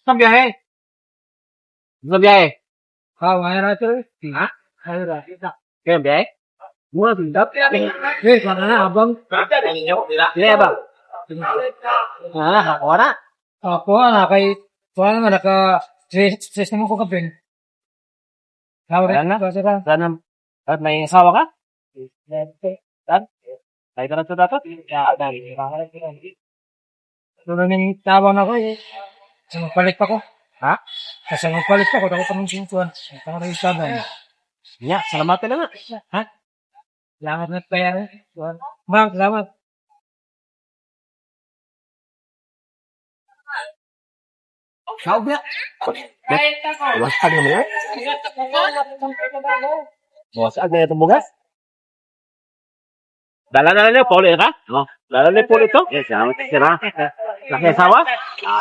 Saan biyahe? Saan biyahe? Mahirap ito eh. Ha? Mahirap. Kaya biyahe? Mura pindap. Sana na abang. Hindi ba? Ako na. Ako na kay tuwa nga stress naman ko kapin. Ayan na. Sana, at may asawa ka? Saan? Tayo ka na ito dapat? Tulad ng tawang ako eh. Kasi magpalit pa ko. Ha? Kasi magpalit pa ko. Ako pa ng sintuan. Ito na yung sabi. Nya, salamat na nga. Ha? Salamat na tayo. Ma'am, salamat. Saan biya? Wasag na mo yan? Wasag na itong bugas? Dala niyo, Pauli ka? Oo. Dala niyo Pauli ito? Yes, salamat sira. Laki asawa?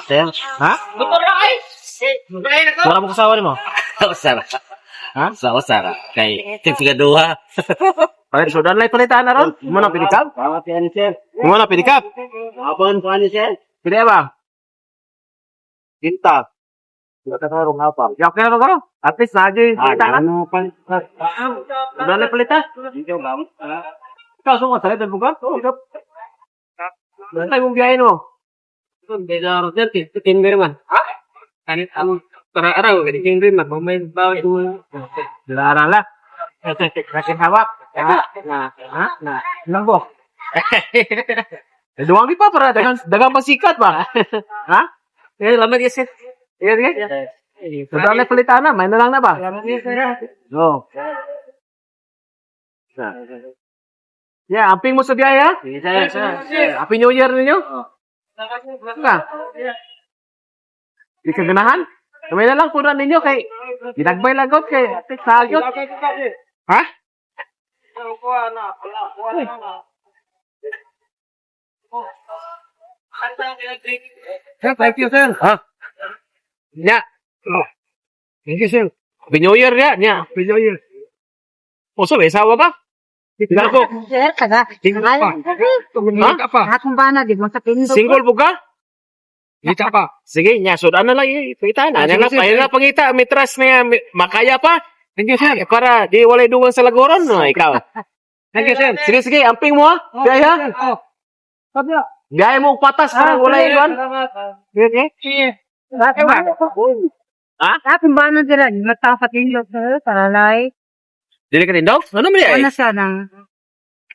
Sir. Ha? Mura mo kasawa ni mo? Sara. Ha? Sara. Kay tigsigaduha. Pare, so dan lay palitan na ron? Mo na pinikap? Salamat yan, sir. Mo na pinikap? Apon po ani, sir. Pili ba? Kinta. Wala ka rong apa. Yak na ron. At least nadyo yung kita na. Ano pa? So dan lay palitan? Hindi ko lang. Ikaw sa mga salita buka? Ikaw. Dan lay mong biyahin mo. Beda sir, timber man. Ha? Kanit ang araw-araw, kaya timber man. Mamay bawa ito. Dilarang lang. Rakin hawak. Na. Langgo. Duwang di pa para dagang pasikat ba? Ha? Lamat yan, sir. Iya. Sudah na palitan na, may na lang na ba? Lamat yan, sir. Oo. Yeah, amping mo sa biyahe ha? Sige, sir. Happy New Year ninyo? Ka? Di ka ganahan? Kamay na lang punan ninyo kay ginagbay lagot kay sagot. Ha? Sir, thank you, sir. Ha? Nya. Thank you, sir. Happy New Year ya, nya. Happy New Year. Oso, may asawa ka? Tingnan ko. Sir, kada. Tumingin ka pa. Akong bana, di mo sa pindo. Single po ka? Kita pa. Sige, nya, sudan na lang ipitan. Ano na, Sige, payo na pangita, may trust na yan, makaya pa. Thank you, sir. Para di walay duwang sa lagoron, no, ikaw. Thank you, sir. Sige, amping mo ha. Biyahe ha. Oh. Sabi na. Biyahe mo patas, parang walay iwan. Sige. Ha? Akong bana dira, di magkakapatilog sir, paralay. Dili ka din daw? Ano mo yan? Ano siya nang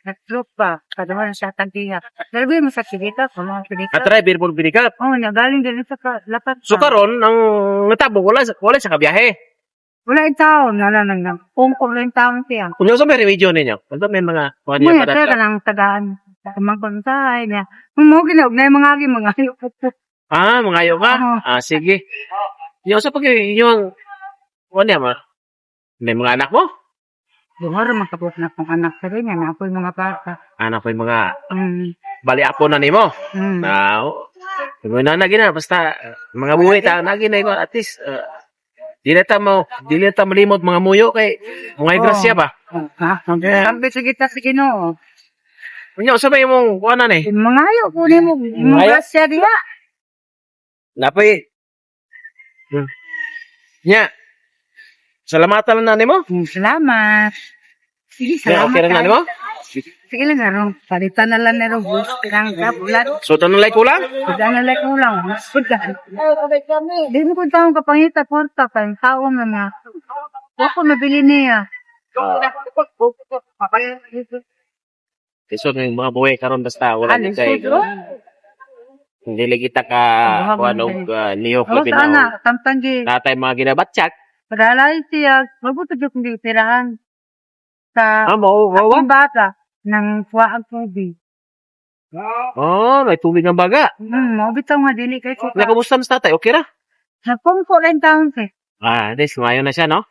nag-drop pa. Kadawa na siya tantiya. Nalagay mo sa silita, kung mga silita. Atray, birbol binikap. Oo, nagaling din sa lapat. So karon ang natabo wala sa kabiyahe. Wala yung taon, nang pungkong lang yung taon siya. Kung sa may remedyo ninyo, kung may mga kuha niya Muna, para sir, kanang tagaan. Kamang konsay niya. Kung mo ginawag na yung mga agi, mga ayok. Ah, mga ayaw ka? Oo. Ah, sige. Yung sa pag yung kuha niya ma. May mga anak mo? Bumara makabot na kong anak sa rin yan. Ako yung mga bata. Anak ko yung mga bali apo na nimo. Na, kung na gina basta mga buhay ta na gina ko at least dili ta malimot mga muyo kay mga grasya ba. Ha? Sabi sa kita sa Ginoo. Unyo sa may mong kuha na ni. Mga ayok po ni mo. Mga Ayaw? grasya diya. Napay. Nya. Salamatan lang na nimo. Salamat. Sige, Nya, salamat. okay ra na nimo? Sige lang, arong. Palitan na lang nero. Pirang kapulat. So tanong lay kulang? Pagdaan na lang kulang. Pagdaan. Di mo kung taong kapangita, porta pa. Yung tao na nga. Ako mabili niya. So ng mga buhay karon basta wala ni kay. Alisod, oh. Hindi lagi ta ka kuan og niyok Oo, labi sana. na. Tamtan di. Natay mga ginabatsak. Padalay siya. Mabuto dyan kung di tirahan. Sa Mo ating bata. Nang fuwaag tubig. Oh, may tubig ang baga. Mabitaw nga dili kay ko. Nakamusta mas tatay? Okay ra? Nagpungko rin taon siya. Ah, des ngayon na siya no.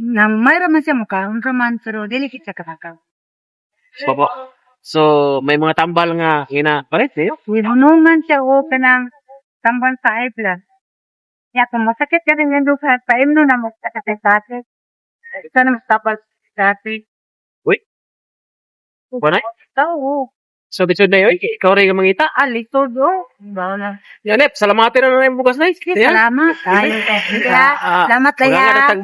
Na may raman siya mukhaon raman pero dili kita kakakaw. Popo. So, may mga tambal nga palit niyo. Winunungan siya o kanang tambal sa aiplan. Ya, kung masakit ka rin yung duka, paimno na mo sa sakit. Sana mas tapal sa atin. Uy. Kunay? Oo. Subit-subit na yun. Ikaw rin ang mangita. Alito do. Bawala. Yan, salamatin na na yung bukas na. Salamat. Ay, salamat Wala nga laya. natag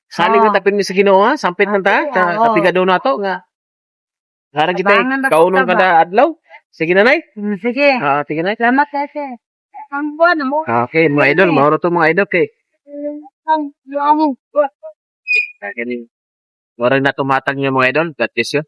saling Oo. na tapin ni sa Ginoo ha. Sampit na ta. Oo. Tapigado na to nga. Harang kita Abangan na kaunon kita ba? kada adlaw. Sige na nay. Sige. Sige na. Salamat kasi. Ang buwan mo. Okay, mga idol, mauro to mga idol kay. Ang buwan mo. Warang na tumatag niya mga idol. God bless you.